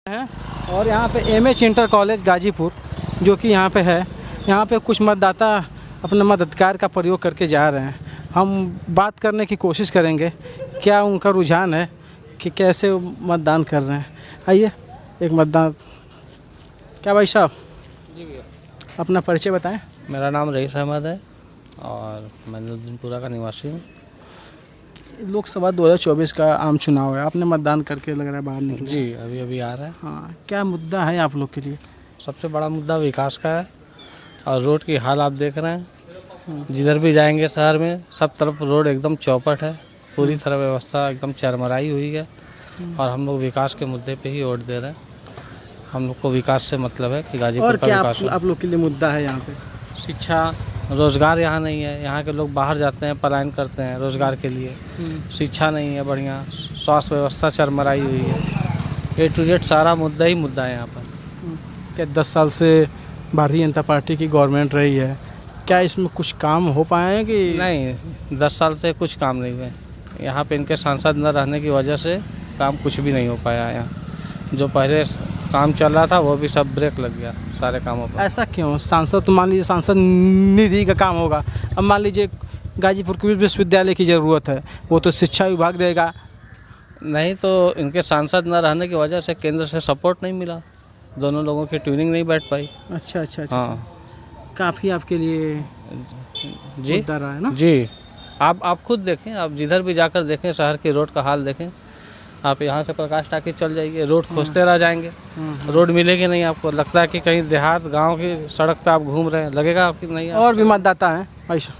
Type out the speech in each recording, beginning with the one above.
हैं और यहाँ पे एमएच इंटर कॉलेज गाजीपुर जो कि यहाँ पे है, यहाँ पे कुछ मतदाता अपने मताधिकार का प्रयोग करके जा रहे हैं। हम बात करने की कोशिश करेंगे क्या उनका रुझान है कि कैसे वो मतदान कर रहे हैं। आइए एक मतदान। क्या भाई साहब जी भैया, अपना परिचय बताएं। मेरा नाम रईस अहमद है और मैं नूरदीनपुरा का निवासी हूँ। लोकसभा 2024 का आम चुनाव है, आपने मतदान करके लग रहा है बाहर निकले। जी अभी अभी आ रहा है। हाँ, क्या मुद्दा है आप लोग के लिए? सबसे बड़ा मुद्दा विकास का है और रोड की हाल आप देख रहे हैं। जिधर भी जाएंगे शहर में सब तरफ रोड एकदम चौपट है, पूरी तरह व्यवस्था एकदम चरमराई हुई है और हम लोग विकास के मुद्दे पे ही वोट दे रहे हैं। हम लोग को विकास से मतलब है कि गाजीपुर और का क्या विकास हो। आप लोग के लिए मुद्दा है यहाँ पे? शिक्षा, रोज़गार यहाँ नहीं है। यहाँ के लोग बाहर जाते हैं, पलायन करते हैं रोज़गार के लिए। शिक्षा नहीं है बढ़िया, स्वास्थ्य व्यवस्था चरमराई हुई है। A to Z सारा मुद्दा ही मुद्दा है यहाँ पर। क्या 10 साल से भारतीय जनता पार्टी की गवर्नमेंट रही है, क्या इसमें कुछ काम हो पाए हैं कि नहीं, 10 साल से कुछ काम नहीं हुए। यहाँ पे इनके सांसद न रहने की वजह से काम कुछ भी नहीं हो पाया है। यहाँ जो पहले काम चल रहा था वो भी सब ब्रेक लग गया सारे कामों पर। ऐसा क्यों? सांसद तो मान लीजिए सांसद निधि का काम होगा, अब मान लीजिए गाजीपुर के विश्वविद्यालय की ज़रूरत है, वो तो शिक्षा विभाग देगा। नहीं तो इनके सांसद न रहने की वजह से केंद्र से सपोर्ट नहीं मिला, दोनों लोगों की ट्यूनिंग नहीं बैठ पाई। अच्छा अच्छा अच्छा, हाँ अच्छा। काफ़ी आपके लिए जी मुद्दा रहा है ना? जी, आप खुद देखें, आप जिधर भी जाकर देखें शहर की रोड का हाल देखें। आप यहाँ से प्रकाश टाकी चल जाइए, रोड खोजते रह जाएंगे, रोड मिलेगी नहीं आपको। लगता है कि कहीं देहात गांव की सड़क पे आप घूम रहे हैं, लगेगा आपकी नहीं। और भी मतदाता हैं ऐसा,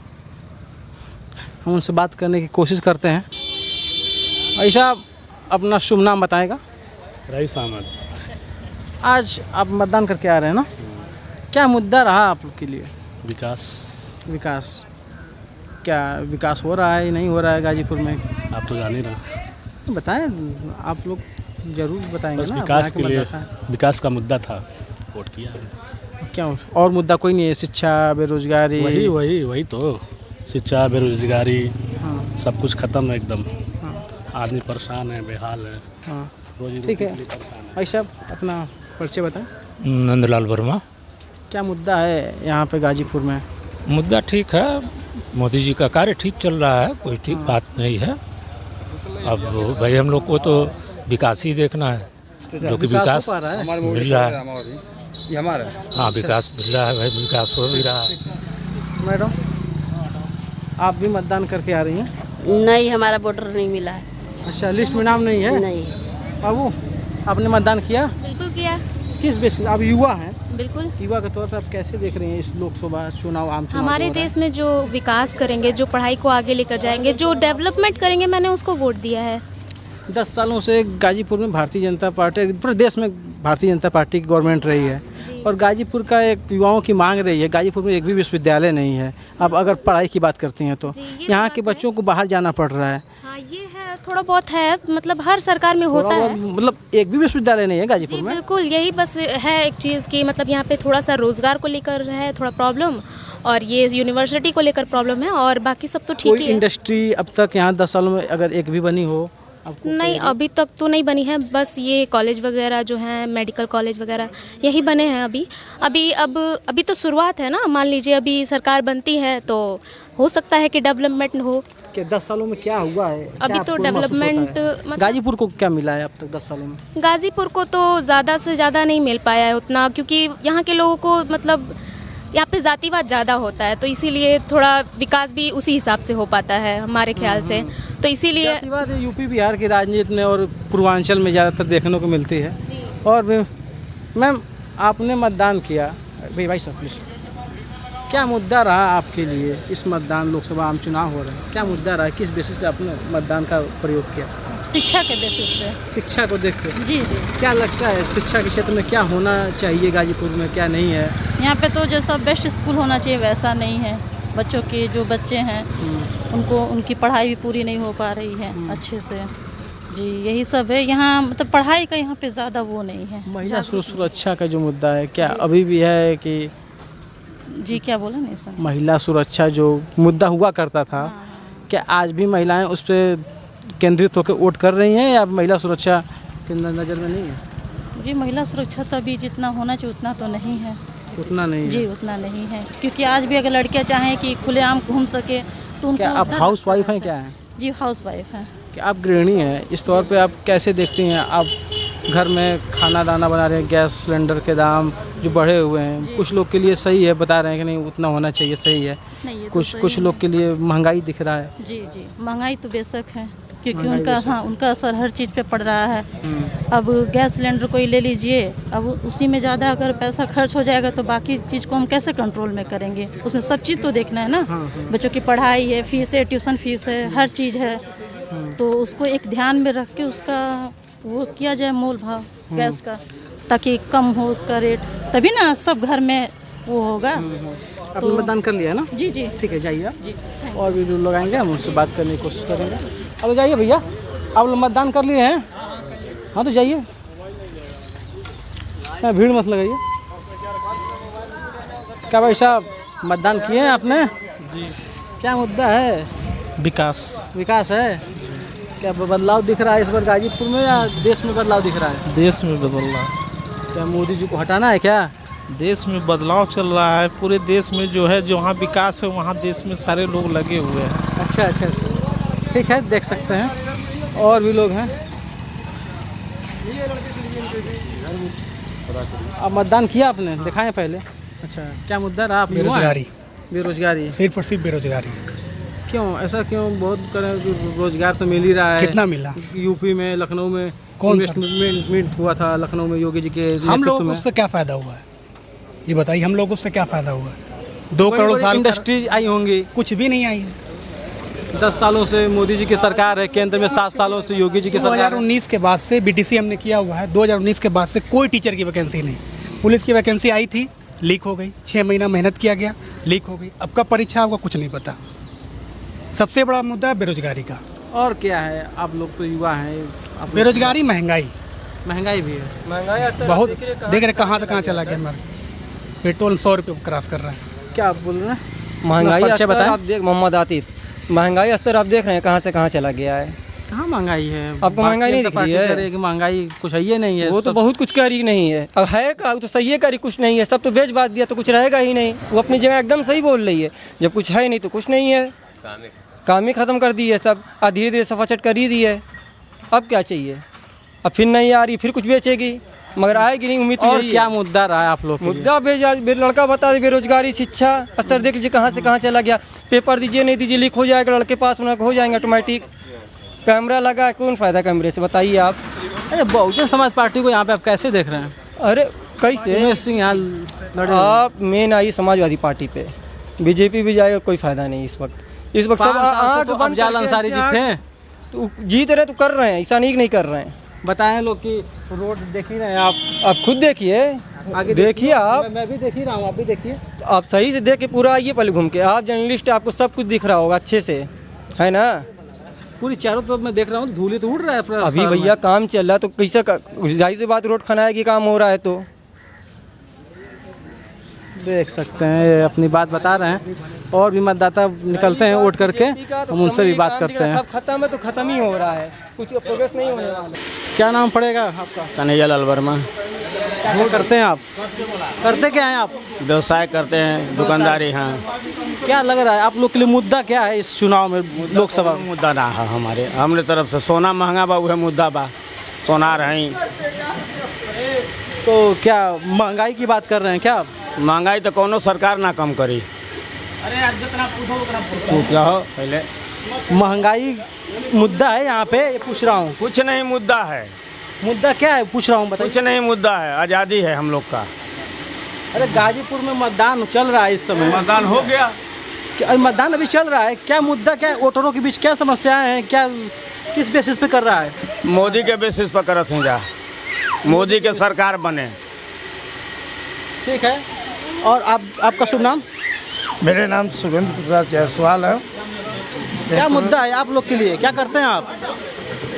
हम उनसे बात करने की कोशिश करते हैं। ऐसा अपना शुभ नाम बताएगा? रईस अहमद। आज आप मतदान करके आ रहे हैं ना, क्या मुद्दा रहा आप लोग के लिए? विकास। विकास, क्या विकास हो रहा है नहीं हो रहा है गाजीपुर में? आप तो जान ही रहे, बताएं, आप लोग जरूर बताएंगे बस ना। विकास अपना के लिए, मतदाता विकास का मुद्दा था, वोट किया। है। क्या और मुद्दा कोई नहीं है? शिक्षा, बेरोजगारी? वही तो, शिक्षा, बेरोजगारी, हाँ सब कुछ खत्म है एकदम। हाँ आदमी परेशान है, बेहाल है, हाँ, रोजी ठीक रोटी है। के लिए परेशान है। भाई साहब अपना परिचय बताएं। नंदलाल वर्मा। क्या मुद्दा है यहाँ पे गाजीपुर में? मुद्दा ठीक है, मोदी जी का कार्य ठीक चल रहा है, कोई ठीक बात नहीं है। अब भाई हम लोग को तो विकास ही देखना है, जो कि विकास हो पा रहा है? मिल रहा है। हाँ, विकास मिल रहा है भाई, विकास हो भी रहा है। मैडम आप भी मतदान करके आ रही हैं? नहीं, हमारा वोटर नहीं मिला है। अच्छा, लिस्ट में नाम नहीं है? नहीं। बाबू आपने मतदान किया? बिल्कुल किया। किस बेसिस? आप युवा हैं, बिल्कुल। युवा के तौर पर आप कैसे देख रहे हैं इस लोकसभा चुनाव, आम चुनाव? हमारे देश में जो विकास करेंगे, जो पढ़ाई को आगे लेकर जाएंगे, जो डेवलपमेंट करेंगे, मैंने उसको वोट दिया है। 10 सालों से गाजीपुर में भारतीय जनता पार्टी, पूरे देश में भारतीय जनता पार्टी की गवर्नमेंट रही है और गाजीपुर का एक युवाओं की मांग रही है। गाजीपुर में एक भी विश्वविद्यालय नहीं है। अब अगर पढ़ाई की बात करती हैं तो यहाँ के बच्चों को बाहर जाना पड़ रहा है। हाँ, ये है, थोड़ा बहुत है, मतलब हर सरकार में होता है। मतलब एक भी विश्वविद्यालय नहीं है गाजीपुर जी में। बिल्कुल, यही बस है एक चीज़ की, मतलब यहाँ पे थोड़ा सा रोज़गार को लेकर है थोड़ा प्रॉब्लम, और ये यूनिवर्सिटी को लेकर प्रॉब्लम है, और बाकी सब तो ठीक कोई ही है। इंडस्ट्री अब तक यहाँ 10 सालों में अगर एक भी बनी हो? नहीं, अभी तक तो नहीं बनी है, बस ये कॉलेज वगैरह जो हैं, मेडिकल कॉलेज वगैरह यही बने हैं अभी तो शुरुआत है ना। मान लीजिए अभी सरकार बनती है तो हो सकता है कि डेवलपमेंट हो। कि 10 सालों में क्या हुआ है? अभी क्या तो आपको महसूस होता है? डेवलपमेंट मतलब गाजीपुर को क्या मिला है अब तक 10 सालों में? गाज़ीपुर को तो ज़्यादा से ज़्यादा नहीं मिल पाया है उतना, क्योंकि यहाँ के लोगों को मतलब यहाँ पे जातिवाद ज़्यादा होता है, तो इसीलिए थोड़ा विकास भी उसी हिसाब से हो पाता है हमारे ख्याल से। तो इसीलिए जातिवाद यूपी बिहार की राजनीति में और पूर्वांचल में ज़्यादातर देखने को मिलती है। और भी मैम आपने मतदान किया, भाई साहब प्लीज, क्या मुद्दा रहा आपके लिए इस मतदान? लोकसभा आम चुनाव हो रहा है, क्या मुद्दा रहा, किस बेसिस पे आपने मतदान का प्रयोग किया? शिक्षा के बेसिस पे। शिक्षा को देख के? जी जी। क्या लगता है शिक्षा के क्षेत्र में क्या होना चाहिए गाजीपुर में, क्या नहीं है? यहाँ पे तो जैसा बेस्ट स्कूल होना चाहिए वैसा नहीं है। बच्चों के जो बच्चे हैं उनको उनकी पढ़ाई भी पूरी नहीं हो पा रही है अच्छे से। जी यही सब है यहाँ, मतलब पढ़ाई का यहाँ पे ज़्यादा वो नहीं है। महिला सुरक्षा का जो मुद्दा है, क्या अभी भी है कि? जी क्या बोला नहीं सर? महिला सुरक्षा जो मुद्दा हुआ करता था, क्या आज भी महिलाएं उस पर केंद्रित होकर वोट कर रही हैं या महिला सुरक्षा के नज़र में नहीं है? जी महिला सुरक्षा तो अभी जितना होना चाहिए उतना तो नहीं है। उतना नहीं है। जी उतना नहीं है, क्योंकि आज भी अगर लड़कियां चाहें कि खुलेआम घूम सके तो उनको क्या आप डर हाउस लगता वाइफ है। हैं क्या हैं? जी हाउस वाइफ है। कि आप गृहिणी हैं, इस तौर पे आप कैसे देखती हैं? आप घर में खाना दाना बना रहे हैं, गैस सिलेंडर के दाम जो बढ़े हुए हैं, कुछ लोग के लिए सही है, बता रहे हैं कि नहीं उतना होना चाहिए, सही है। नहीं ये तो कुछ सही कुछ है। लोग के लिए महंगाई दिख रहा है। जी जी महंगाई तो बेशक है, क्योंकि महंगाई उनका बेशक। हाँ उनका असर हर चीज़ पे पड़ रहा है। अब गैस सिलेंडर कोई ले लीजिए, अब उसी में ज़्यादा अगर पैसा खर्च हो जाएगा तो बाकी चीज़ को हम कैसे कंट्रोल में करेंगे? उसमें सब चीज़ तो देखना है ना। बच्चों की पढ़ाई है, फीस है, ट्यूशन फीस है, हर चीज़ है, तो उसको एक ध्यान में रख के उसका वो किया जाए मोल भाव गैस का, ताकि कम हो उसका रेट, तभी ना सब घर में वो होगा। आपने मतदान कर लिया है ना? जी जी ठीक है, जाइए आप। जी थैंक और भी जो लोग आएंगे हम उनसे बात करने की कोशिश करेंगे। अब जाइए भैया, आप लोग मतदान कर लिए हैं? हाँ तो जाइए, भीड़ मत लगाइए। क्या भाई साहब मतदान किए हैं आपने? जी। क्या मुद्दा है? विकास विकास है। क्या बदलाव दिख रहा है इस बार गाजीपुर में, या देश में बदलाव दिख रहा है? देश में बदलना, क्या मोदी जी को हटाना है क्या? देश में बदलाव चल रहा है। पूरे देश में जो है, जहाँ विकास है वहाँ देश में सारे लोग लगे हुए हैं। अच्छा अच्छा अच्छा, ठीक है, देख सकते हैं और भी लोग हैं। अब मतदान किया आपने? दिखाएं पहले। अच्छा, क्या मुद्दा रहा? आप बेरोजगारी। बेरोजगारी सिर्फ और सिर्फ बेरोजगारी। क्यों ऐसा क्यों? बहुत करें कि रोजगार तो मिल ही रहा है। कितना मिला? यूपी में, लखनऊ में कौन सा? इन्वेस्टमेंट हुआ था लखनऊ में योगी जी के हम नेतृत्व लोगों को में। उससे क्या फ़ायदा हुआ है? ये बताइए, हम लोगों को उससे क्या फ़ायदा हुआ है? 2 करोड़ साल इंडस्ट्रीज आई होंगी। कुछ भी नहीं आई है। 10 सालों से मोदी जी की सरकार है, केंद्र में 7 सालों से योगी जी की सरकार है। 2019 के बाद से बीटीसी हमने किया हुआ है। 2019 के बाद से कोई टीचर की वैकेंसी नहीं। पुलिस की वैकेंसी आई थी, लीक हो गई। 6 महीना मेहनत किया गया, लीक हो गई। अब कब परीक्षा होगा कुछ नहीं पता। सबसे बड़ा मुद्दा है बेरोजगारी का। और क्या है? आप लोग तो युवा हैं। आप बेरोजगारी, महंगाई महंगाई भी है। बहुत देख रहे कहाँ से कहाँ चला गया हमारा। पेट्रोल 100 रुपये क्रॉस कर रहा है। क्या आप बोल रहे हैं? महंगाई परिचय स्तर बताएं। आप देख, मोहम्मद आतिफ, महंगाई स्तर आप देख रहे हैं कहाँ से कहाँ चला गया है। कहाँ महंगाई है? आपको महंगाई नहीं भारतीय दिख रही जनता है? पार्टी कह रही कि महंगाई कुछ है ही नहीं है। वो तो बहुत कुछ करी नहीं है। अब है का तो सही है, करी कुछ नहीं है। सब तो बेच बात दिया तो कुछ रहेगा ही नहीं। वो अपनी जगह एकदम सही बोल रही है। जब कुछ है नहीं तो कुछ नहीं है। काम ही ख़त्म कर दी है सब। और धीरे धीरे सफा चट कर ही दी है। अब क्या चाहिए? अब फिर नहीं आ रही, फिर कुछ बेचेगी, मगर आएगी नहीं। उम्मीद तो और यही क्या है। मुद्दा रहा है आप लोग के लिए? मुद्दा लड़का बता दे, बेरोजगारी, शिक्षा स्तर देख लीजिए कहाँ से कहाँ चला गया। पेपर दीजिए, नहीं दीजिए, लीक हो जाएगा, लड़के पास होना हो जाएंगे ऑटोमेटिक। कैमरा लगा है, कौन फ़ायदा कैमरे से, बताइए आप। अरे बहुजन समाज पार्टी को यहाँ पे आप कैसे देख रहे हैं? अरे कैसे? उमेश सिंह यहाँ लड़े हुए हैं। आप मेन आई समाजवादी पार्टी पे, बीजेपी भी जाएगा, कोई फायदा नहीं इस वक्त। इस वक्त सब 5 साल से आँख तो बंद अफजाल करके अंसारी ऐसे जीते हैं। तो जीत रहे तो कर रहे हैं, ऐसा नहीं कि नहीं कर रहे हैं। बताएं लोग कि रोड देख ही रहे हैं आप। आप खुद देखिए, आगे देखिए आप। मैं भी देख ही रहा हूँ, आप भी देखिए। आप सही से देख के पूरा आइए पहले घूम के। आप जर्नलिस्ट, आपको सब कुछ दिख रहा होगा अच्छे से, है ना। पूरी चारों तरफ मैं देख रहा हूँ, धूल ही तो उड़ रहा है पूरा अभी शहर में। भैया काम चल रहा है तो कैसे जाहिर सी बात रोड खनाएगी, काम हो रहा है तो। देख सकते हैं, ये अपनी बात बता रहे हैं। और भी मतदाता निकलते हैं वोट करके, हम उनसे भी बात करते हैं। सब खत्म है तो खत्म ही हो रहा है, कुछ प्रोग्रेस नहीं होने वाला। क्या नाम पड़ेगा आपका? कन्हैया लाल वर्मा। क्या करते हैं आप? करते क्या हैं आप? व्यवसाय करते हैं, दुकानदारी। हाँ। क्या लग रहा है आप लोग के लिए मुद्दा क्या है इस चुनाव में, लोकसभा में? मुद्दा ना है हमारे हमने तरफ से। सोना महंगा बा, वह मुद्दा बा। सोनार हैं तो क्या महंगाई की बात कर रहे हैं क्या आप? महंगाई तो कोनो सरकार ना कम करी। चुप रहो पहले। महंगाई मुद्दा है यहाँ पे, ये पूछ रहा हूँ। कुछ नहीं मुद्दा है। मुद्दा क्या है पूछ रहा हूँ, बताइए। कुछ नहीं मुद्दा है, आज़ादी है हम लोग का। अरे गाजीपुर में मतदान चल रहा है इस समय। मतदान हो गया। मतदान अभी चल रहा है, क्या मुद्दा, क्या वोटरों के बीच क्या समस्याएं हैं, क्या किस बेसिस पे कर रहा है? मोदी के बेसिस पर करत हैं जा, मोदी के सरकार बने। ठीक है। और आपका शुभ नाम? मेरे नाम सुरेंद्र प्रसाद जायसवाल है। क्या मुद्दा है आप लोग के लिए, क्या करते हैं आप?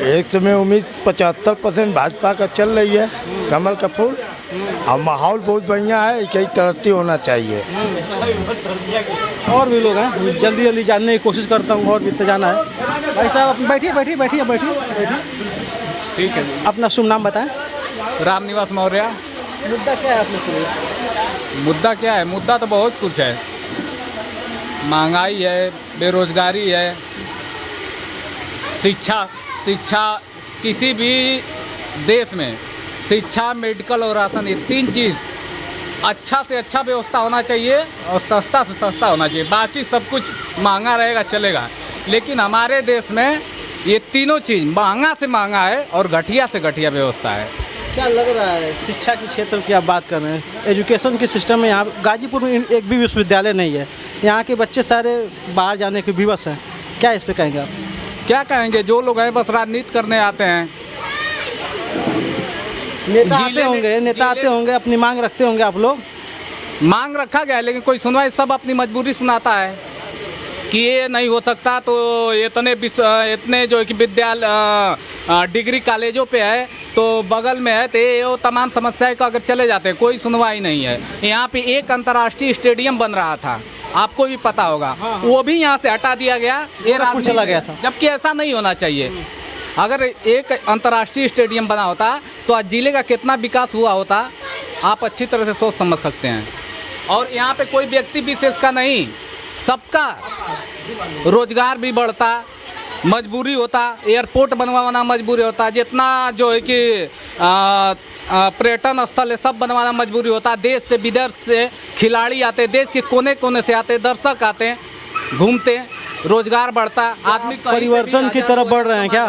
एक समय उम्मीद 75% भाजपा का चल रही है, कमल का फूल। और माहौल बहुत बढ़िया है, कई तरक्की होना चाहिए। और भी लोग हैं, जल्दी जल्दी जानने की कोशिश करता हूँ, और भी तो जाना है। भाई साहब बैठिए बैठिए बैठिए बैठिए बैठिए। ठीक है। अपना शुभ नाम बताएं। रामनिवास मौर्य। मुद्दा क्या है अपने लिए? मुद्दा क्या है? मुद्दा तो बहुत कुछ है। महंगाई है, बेरोजगारी है, शिक्षा किसी भी देश में शिक्षा, मेडिकल और राशन, ये 3 चीज़ अच्छा से अच्छा व्यवस्था होना चाहिए और सस्ता से सस्ता होना चाहिए। बाकी सब कुछ महंगा रहेगा चलेगा, लेकिन हमारे देश में ये तीनों चीज़ महंगा से महंगा है और घटिया से घटिया व्यवस्था है। क्या लग रहा है शिक्षा के क्षेत्र की आप बात कर रहे हैं, एजुकेशन के सिस्टम में यहाँ गाजीपुर में एक भी विश्वविद्यालय नहीं है, यहाँ के बच्चे सारे बाहर जाने के विवश हैं, क्या इस पे कहेंगे आप? क्या कहेंगे, जो लोग हैं बस राजनीति करने आते हैं। नेता आते होंगे, अपनी मांग रखते होंगे, आप लोग मांग रखा गया है लेकिन कोई सुनवाई, सब अपनी मजबूरी सुनाता है कि ये नहीं हो सकता, तो इतने जो कि विद्यालय डिग्री कॉलेजों पे है तो बगल में है, तो ये वो तमाम समस्याएं का अगर चले जाते हैं, कोई सुनवाई नहीं है। यहाँ पे एक अंतर्राष्ट्रीय स्टेडियम बन रहा था, आपको भी पता होगा, वो भी यहाँ से हटा दिया गया, ये राजनीति चला गया था, जबकि ऐसा नहीं होना चाहिए। अगर एक अंतर्राष्ट्रीय स्टेडियम बना होता तो आज जिले का कितना विकास हुआ होता, आप अच्छी तरह से सोच समझ सकते हैं। और यहाँ पे कोई व्यक्ति विशेष का नहीं, सबका रोजगार भी बढ़ता, मजबूरी होता, एयरपोर्ट बनवाना मजबूरी होता, जितना जो है कि पर्यटन स्थल है सब बनवाना मजबूरी होता। देश से विदेश से खिलाड़ी आते, देश के कोने कोने से आते, दर्शक आते, घूमते, रोजगार बढ़ता, आदमी परिवर्तन की तरफ बढ़ रहे हैं क्या?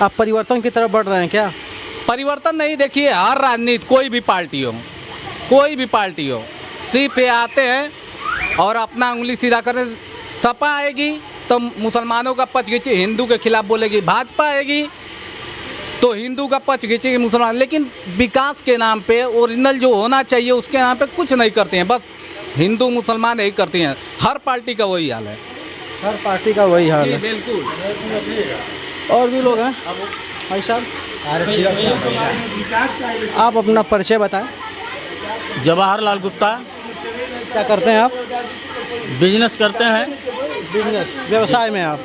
आप परिवर्तन की तरफ बढ़ रहे हैं क्या? परिवर्तन नहीं, देखिए हर राजनीति कोई भी पार्टी हो सीट पे आते हैं और अपना उंगली सीधा करें। सपा आएगी तो मुसलमानों का पक्ष खींचे, हिंदू के खिलाफ बोलेगी। भाजपा आएगी तो हिंदू का पक्ष खींचेगी, मुसलमान। लेकिन विकास के नाम पे, ओरिजिनल जो होना चाहिए उसके नाम पे कुछ नहीं करते हैं, बस हिंदू मुसलमान यही करती हैं। हर पार्टी का वही हाल है, हर पार्टी का वही हाल है। बिल्कुल। और भी लोग हैं भाई साहब, आप अपना परिचय बताएं। जवाहरलाल गुप्ता। क्या करते हैं आप? बिजनेस करते हैं। बिजनेस, व्यवसाय में आप?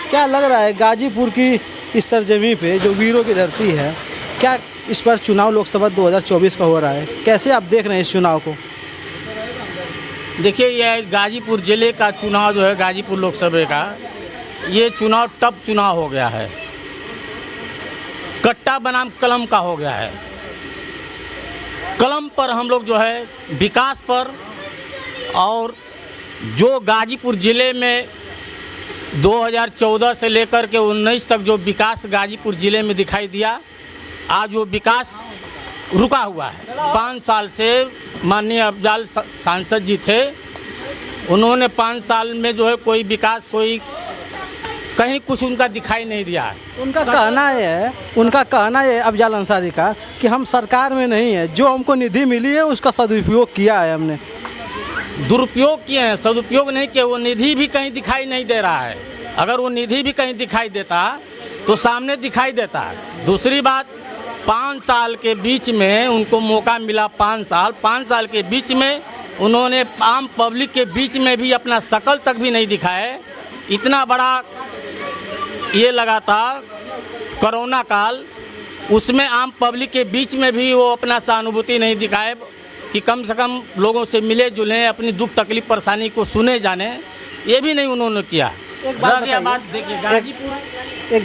क्या लग रहा है गाजीपुर की इस सरजमी पे जो वीरों की धरती है, क्या इस पर चुनाव लोकसभा 2024 का हो रहा है, कैसे आप देख रहे हैं इस चुनाव को? देखिए, ये गाजीपुर ज़िले का चुनाव जो है, गाजीपुर लोकसभा का ये चुनाव टफ चुनाव हो गया है, कट्टा बनाम कलम का हो गया है। कलम पर हम लोग जो है विकास पर, और जो गाजीपुर ज़िले में 2014 से लेकर के 19 तक जो विकास गाजीपुर ज़िले में दिखाई दिया, आज वो विकास रुका हुआ है। 5 साल से माननीय अफजाल सांसद जी थे, उन्होंने 5 साल में जो है कोई विकास, कोई कहीं कुछ उनका दिखाई नहीं दिया है। उनका कहना है अफजाल अंसारी का कि हम सरकार में नहीं है, जो हमको निधि मिली है उसका सदुपयोग किया है हमने। दुरुपयोग किए हैं, सदुपयोग नहीं किए। वो निधि भी कहीं दिखाई नहीं दे रहा है। अगर वो निधि भी कहीं दिखाई देता तो सामने दिखाई देता है। दूसरी बात, 5 साल के बीच में उनको मौका मिला, 5 साल के बीच में उन्होंने आम पब्लिक के बीच में भी अपना शकल तक भी नहीं दिखाए। इतना बड़ा ये लगा था कोरोना काल, उसमें आम पब्लिक के बीच में भी वो अपना सहानुभूति नहीं दिखाए कि कम से कम लोगों से मिले जुले, अपनी दुख तकलीफ परेशानी को सुने जाने, ये भी नहीं उन्होंने किया। एक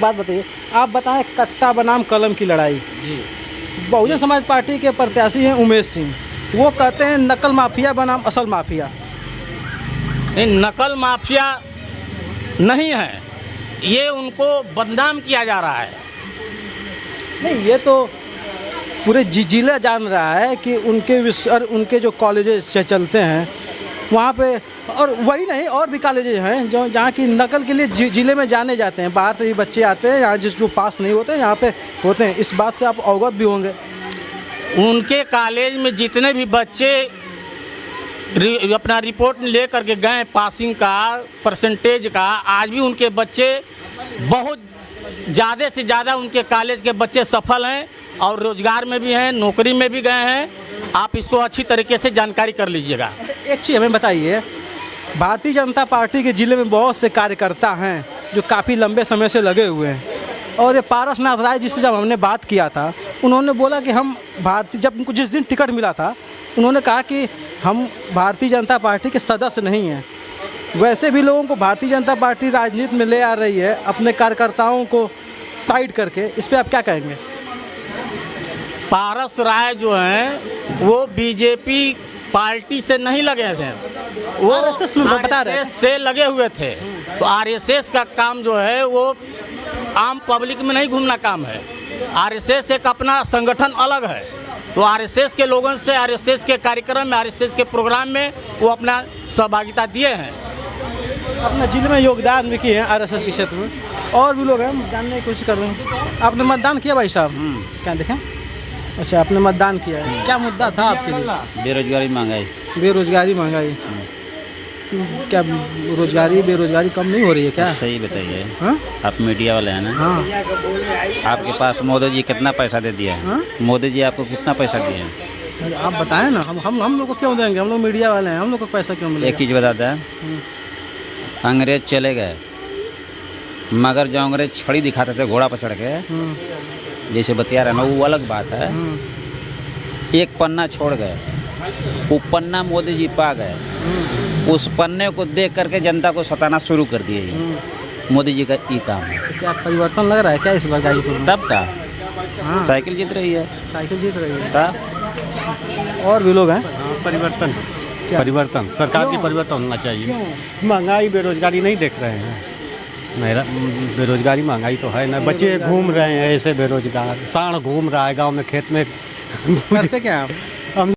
बात बताइए, आप बताएं, कट्टा बनाम कलम की लड़ाई। बहुजन समाज पार्टी के प्रत्याशी हैं उमेश सिंह, वो कहते हैं नकल माफिया बनाम असल माफिया। नहीं, नकल माफिया नहीं है, ये उनको बदनाम किया जा रहा है। नहीं, ये तो पूरे जिला जान रहा है कि उनके जो कॉलेजेस चलते हैं वहाँ पे, और वही नहीं और भी कॉलेजेस हैं जो जहाँ की नकल के लिए ज़िले में जाने जाते हैं, बाहर से भी बच्चे आते हैं, यहाँ जो पास नहीं होते यहाँ पे होते हैं। इस बात से आप अवगत भी होंगे। उनके कॉलेज में जितने भी बच्चे अपना रिपोर्ट ले करके गए पासिंग का, परसेंटेज का, आज भी उनके बच्चे बहुत ज़्यादा से ज़्यादा उनके कॉलेज के बच्चे सफल हैं और रोजगार में भी हैं, नौकरी में भी गए हैं। आप इसको अच्छी तरीके से जानकारी कर लीजिएगा। एक चीज़ हमें बताइए, भारतीय जनता पार्टी के ज़िले में बहुत से कार्यकर्ता हैं जो काफ़ी लंबे समय से लगे हुए हैं, और ये पारसनाथ राय जिससे जब हमने बात किया था उन्होंने बोला कि हम भारतीय, जब उनको जिस दिन टिकट मिला था उन्होंने कहा कि हम भारतीय जनता पार्टी के सदस्य नहीं हैं। वैसे भी लोगों को भारतीय जनता पार्टी राजनीति में ले आ रही है अपने कार्यकर्ताओं को साइड करके, इस पर आप क्या कहेंगे? पारस राय जो हैं वो बीजेपी पार्टी से नहीं लगे थे, वो RSS में बता रहे थे। RSS से लगे हुए थे। तो RSS का काम जो है वो आम पब्लिक में नहीं घूमना काम है। RSS एक अपना संगठन अलग है। तो RSS के लोगों से, RSS के कार्यक्रम में, RSS के प्रोग्राम में वो अपना सहभागिता दिए हैं। अपने जिले में योगदान भी किए हैं RSS के क्षेत्र में। और भी लोग हैं, जानने की कोशिश कर रहे हैं। आपने मतदान किया भाई साहब? क्या देखें? अच्छा, आपने मतदान किया है। क्या मुद्दा था आपके लिए? बेरोजगारी, महंगाई। बेरोजगारी, महंगाई। क्या रोजगारी बेरोजगारी कम नहीं हो रही है क्या? सही बताइए। हाँ? आप मीडिया वाले हैं ना? हाँ। आपके पास मोदी जी कितना पैसा दे दिया है? हाँ? मोदी जी आपको कितना पैसा दिए हैं? आप बताएं ना, हम लोग को क्यों देंगे? हम लोग मीडिया वाले हैं, हम लोग को पैसा क्यों मिलेगा? एक चीज़ बता दें, अंग्रेज चले गए मगर जो अंग्रेज छड़ी दिखाते थे घोड़ा पर चढ़ के, जैसे बतिया रहे ना, वो अलग बात है। एक पन्ना छोड़ गए, वो पन्ना मोदी जी पा गए, उस पन्ने को देख करके जनता को सताना शुरू कर दिए। मोदी जी का ये काम है। क्या परिवर्तन लग रहा है क्या इस बार गाजीपुर में? तब का हाँ। साइकिल जीत रही है। साइकिल जीत रही है। तब और भी लोग हैं। परिवर्तन, परिवर्तन सरकार की परिवर्तन होना चाहिए। महंगाई बेरोजगारी नहीं देख रहे हैं। मेरा बेरोजगारी महंगाई तो है ना, बच्चे घूम रहे हैं ऐसे बेरोजगार, साढ़ घूम रहा है गांव में, खेत में। करते क्या आप?